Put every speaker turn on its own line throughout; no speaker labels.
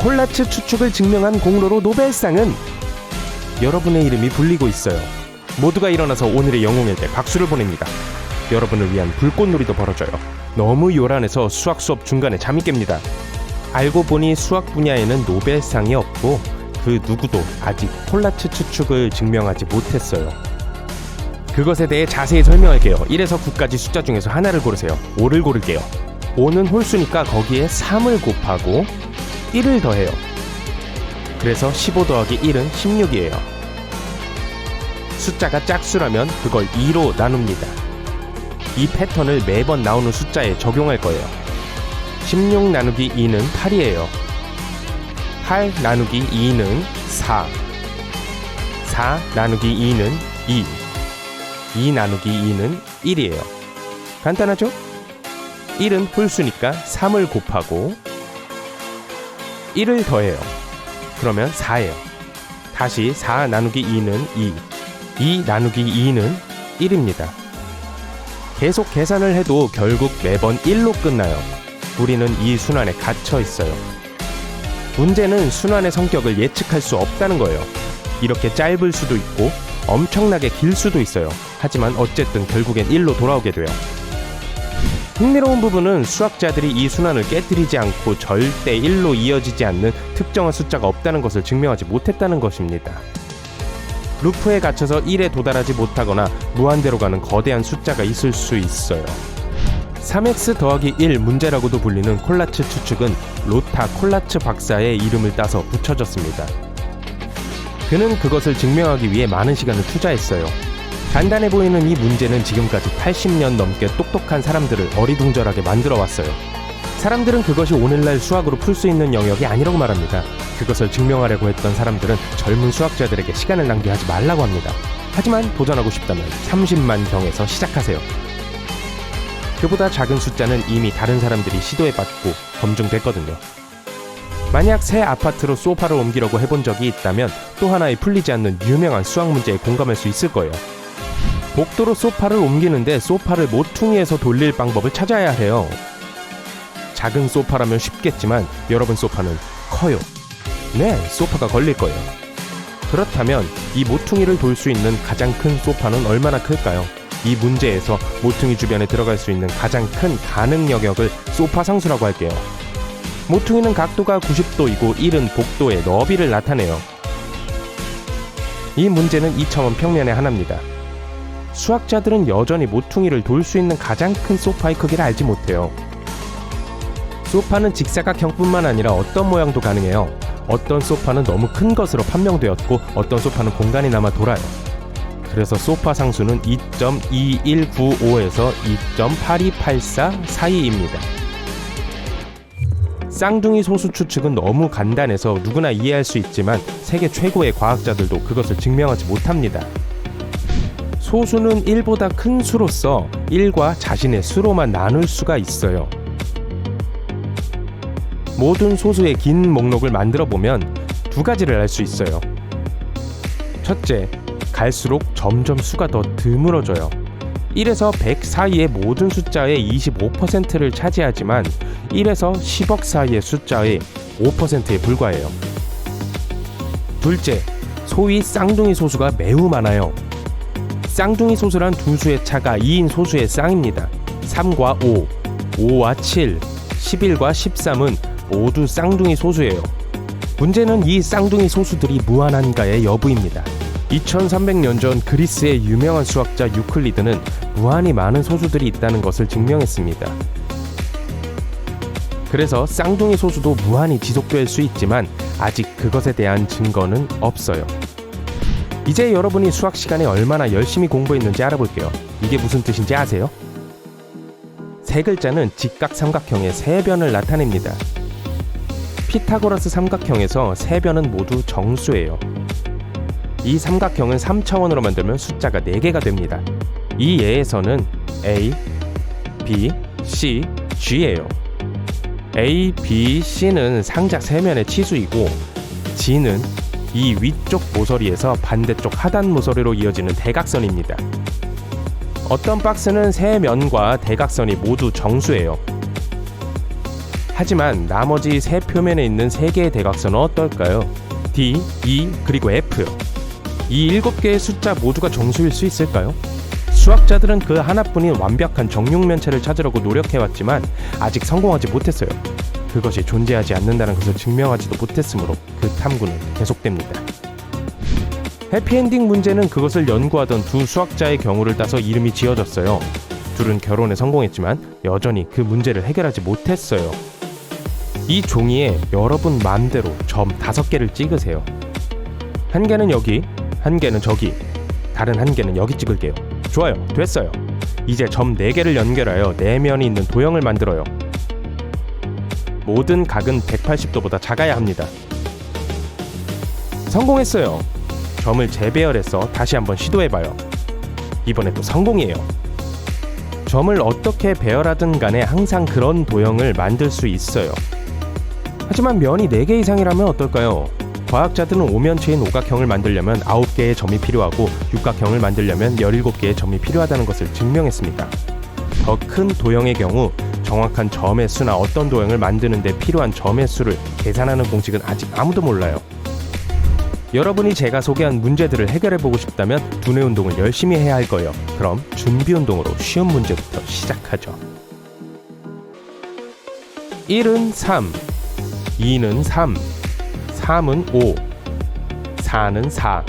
콜라츠 추측을 증명한 공로로 노벨상은 여러분의 이름이 불리고 있어요. 모두가 일어나서 오늘의 영웅에게 박수를 보냅니다. 여러분을 위한 불꽃놀이도 벌어져요. 너무 요란해서 수학 수업 중간에 잠이 깹니다. 알고 보니 수학 분야에는 노벨상이 없고 그 누구도 아직 콜라츠 추측을 증명하지 못했어요. 그것에 대해 자세히 설명할게요. 1에서 9까지 숫자 중에서 하나를 고르세요. 5를 고를게요. 5는 홀수니까 거기에 3을 곱하고 1을 더해요. 그래서 15 더하기 1은 16이에요. 숫자가 짝수라면 그걸 2로 나눕니다. 이 패턴을 매번 나오는 숫자에 적용할 거예요. 16 나누기 2는 8이에요. 8 나누기 2는 4. 4 나누기 2는 2. 2 나누기 2는 1이에요. 간단하죠? 1은 홀수니까 3을 곱하고 1을 더해요. 그러면 4예요. 다시 4 나누기 2는 2. 2 나누기 2는 1입니다. 계속 계산을 해도 결국 매번 1로 끝나요. 우리는 이 순환에 갇혀 있어요. 문제는 순환의 성격을 예측할 수 없다는 거예요. 이렇게 짧을 수도 있고 엄청나게 길 수도 있어요. 하지만 어쨌든 결국엔 1로 돌아오게 돼요. 흥미로운 부분은 수학자들이 이 순환을 깨뜨리지 않고 절대 1로 이어지지 않는 특정한 숫자가 없다는 것을 증명하지 못했다는 것입니다. 루프에 갇혀서 1에 도달하지 못하거나 무한대로 가는 거대한 숫자가 있을 수 있어요. 3x 더하기 1 문제라고도 불리는 콜라츠 추측은 로타 콜라츠 박사의 이름을 따서 붙여졌습니다. 그는 그것을 증명하기 위해 많은 시간을 투자했어요. 간단해 보이는 이 문제는 지금까지 80년 넘게 똑똑한 사람들을 어리둥절하게 만들어 왔어요. 사람들은 그것이 오늘날 수학으로 풀 수 있는 영역이 아니라고 말합니다. 그것을 증명하려고 했던 사람들은 젊은 수학자들에게 시간을 낭비하지 말라고 합니다. 하지만 도전하고 싶다면 30만 경에서 시작하세요. 그보다 작은 숫자는 이미 다른 사람들이 시도해봤고 검증됐거든요. 만약 새 아파트로 소파를 옮기려고 해본 적이 있다면 또 하나의 풀리지 않는 유명한 수학 문제에 공감할 수 있을 거예요. 복도로 소파를 옮기는데 소파를 모퉁이에서 돌릴 방법을 찾아야 해요. 작은 소파라면 쉽겠지만 여러분 소파는 커요. 네, 소파가 걸릴 거예요. 그렇다면 이 모퉁이를 돌 수 있는 가장 큰 소파는 얼마나 클까요? 이 문제에서 모퉁이 주변에 들어갈 수 있는 가장 큰 가능 영역을 소파 상수라고 할게요. 모퉁이는 각도가 90도이고 1은 복도의 너비를 나타내요. 이 문제는 2차원 평면의 하나입니다. 수학자들은 여전히 모퉁이를 돌 수 있는 가장 큰 소파의 크기를 알지 못해요. 소파는 직사각형뿐만 아니라 어떤 모양도 가능해요. 어떤 소파는 너무 큰 것으로 판명되었고 어떤 소파는 공간이 남아 돌아요. 그래서 소파 상수는 2.2195에서 2.8284 사이입니다. 쌍둥이 소수 추측은 너무 간단해서 누구나 이해할 수 있지만 세계 최고의 과학자들도 그것을 증명하지 못합니다. 소수는 1보다 큰 수로서 1과 자신의 수로만 나눌 수가 있어요. 모든 소수의 긴 목록을 만들어 보면 두 가지를 알 수 있어요. 첫째, 갈수록 점점 수가 더 드물어져요. 1에서 100 사이의 모든 숫자의 25%를 차지하지만 1에서 10억 사이의 숫자의 5%에 불과해요. 둘째, 소위 쌍둥이 소수가 매우 많아요. 쌍둥이 소수란 두 수의 차가 2인 소수의 쌍입니다. 3과 5, 5와 7, 11과 13은 모두 쌍둥이 소수예요. 문제는 이 쌍둥이 소수들이 무한한가의 여부입니다. 2300년 전 그리스의 유명한 수학자 유클리드는 무한히 많은 소수들이 있다는 것을 증명했습니다. 그래서 쌍둥이 소수도 무한히 지속될 수 있지만 아직 그것에 대한 증거는 없어요. 이제 여러분이 수학 시간에 얼마나 열심히 공부했는지 알아볼게요. 이게 무슨 뜻인지 아세요? 세 글자는 직각 삼각형의 세 변을 나타냅니다. 피타고라스 삼각형에서 세 변은 모두 정수예요. 이 삼각형은 3차원으로 만들면 숫자가 4개가 됩니다. 이 예에서는 A, B, C, G예요. A, B, C는 상자 3면의 치수이고 G는 이 위쪽 모서리에서 반대쪽 하단 모서리로 이어지는 대각선입니다. 어떤 박스는 3면과 대각선이 모두 정수예요. 하지만 나머지 세 표면에 있는 3개의 대각선은 어떨까요? D, E, 그리고 F. 이 7개의 숫자 모두가 정수일 수 있을까요? 수학자들은 그 하나뿐인 완벽한 정육면체를 찾으려고 노력해왔지만 아직 성공하지 못했어요. 그것이 존재하지 않는다는 것을 증명하지도 못했으므로 그 탐구는 계속됩니다. 해피엔딩 문제는 그것을 연구하던 두 수학자의 경우를 따서 이름이 지어졌어요. 둘은 결혼에 성공했지만 여전히 그 문제를 해결하지 못했어요. 이 종이에 여러분 마음대로 점 5개를 찍으세요. 한 개는 여기, 한 개는 저기, 다른 한 개는 여기 찍을게요. 좋아요, 됐어요. 이제 점 4개를 연결하여 내면이 있는 도형을 만들어요. 모든 각은 180도보다 작아야 합니다. 성공했어요. 점을 재배열해서 다시 한번 시도해봐요. 이번에도 성공이에요. 점을 어떻게 배열하든 간에 항상 그런 도형을 만들 수 있어요. 하지만 면이 4개 이상이라면 어떨까요? 과학자들은 오면체인 오각형을 만들려면 9개의 점이 필요하고 육각형을 만들려면 17개의 점이 필요하다는 것을 증명했습니다. 더 큰 도형의 경우 정확한 점의 수나 어떤 도형을 만드는 데 필요한 점의 수를 계산하는 공식은 아직 아무도 몰라요. 여러분이 제가 소개한 문제들을 해결해보고 싶다면 두뇌 운동을 열심히 해야 할 거예요. 그럼 준비 운동으로 쉬운 문제부터 시작하죠. 1은 3, 2는 3, 3은 5, 4는 4,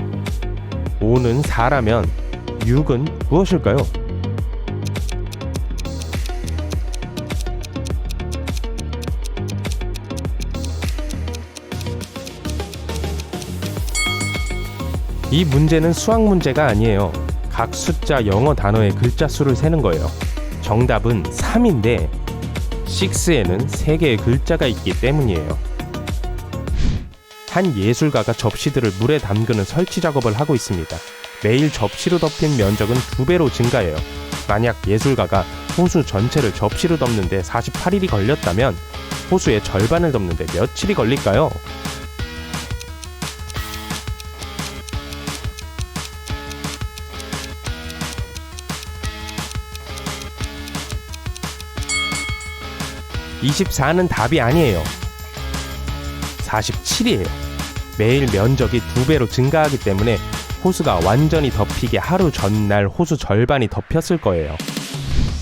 5는 4라면 6은 무엇일까요? 이 문제는 수학 문제가 아니에요. 각 숫자 영어 단어의 글자 수를 세는 거예요. 정답은 3인데 6에는 3개의 글자가 있기 때문이에요. 한 예술가가 접시들을 물에 담그는 설치 작업을 하고 있습니다. 매일 접시로 덮인 면적은 2배로 증가해요. 만약 예술가가 호수 전체를 접시로 덮는데 48일이 걸렸다면 호수의 절반을 덮는데 며칠이 걸릴까요? (24는) 답이 아니에요. 47이에요. 매일 면적이 2배로 증가하기 때문에 호수가 완전히 덮이게 하루 전날 호수 절반이 덮였을 거예요.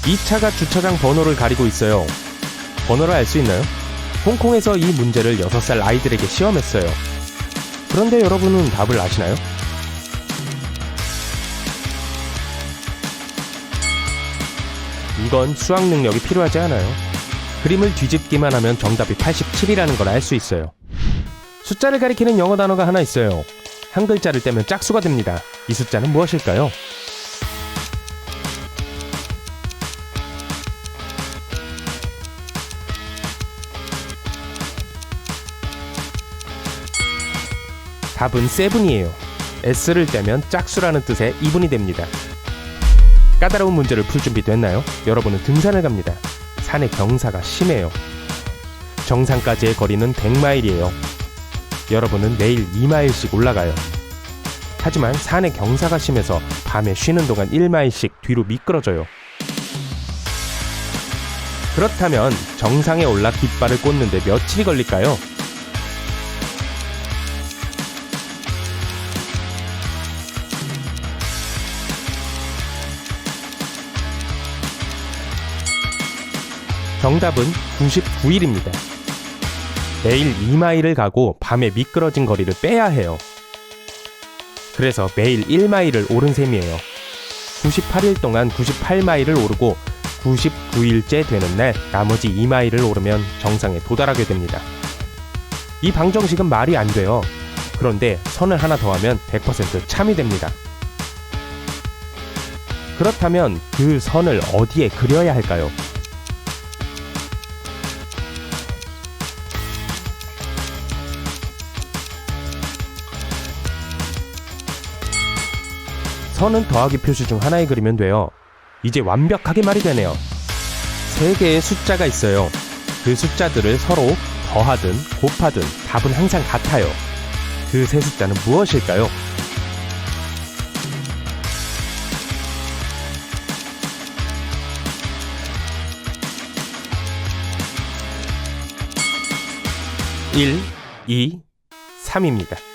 이 차가 주차장 번호를 가리고 있어요. 번호를 알 수 있나요? 홍콩에서 이 문제를 6살 아이들에게 시험했어요. 그런데 여러분은 답을 아시나요? 이건 수학 능력이 필요하지 않아요. 그림을 뒤집기만 하면 정답이 87이라는 걸 알 수 있어요. 숫자를 가리키는 영어 단어가 하나 있어요. 한 글자를 떼면 짝수가 됩니다. 이 숫자는 무엇일까요? 답은 7이에요. S를 떼면 짝수라는 뜻의 2분이 됩니다. 까다로운 문제를 풀 준비 됐나요? 여러분은 등산을 갑니다. 산의 경사가 심해요. 정상까지의 거리는 100마일이에요. 여러분은 매일 2마일씩 올라가요. 하지만 산의 경사가 심해서 밤에 쉬는 동안 1마일씩 뒤로 미끄러져요. 그렇다면 정상에 올라 깃발을 꽂는데 며칠이 걸릴까요? 정답은 99일입니다. 매일 2마일을 가고 밤에 미끄러진 거리를 빼야 해요. 그래서 매일 1마일을 오른 셈이에요. 98일 동안 98마일을 오르고 99일째 되는 날 나머지 2마일을 오르면 정상에 도달하게 됩니다. 이 방정식은 말이 안 돼요. 그런데 선을 하나 더하면 100% 참이 됩니다. 그렇다면 그 선을 어디에 그려야 할까요? 선은 더하기 표시 중 하나에 그리면 돼요. 이제 완벽하게 말이 되네요. 3개의 숫자가 있어요. 그 숫자들을 서로 더하든 곱하든 답은 항상 같아요. 그 세 숫자는 무엇일까요? 1, 2, 3입니다.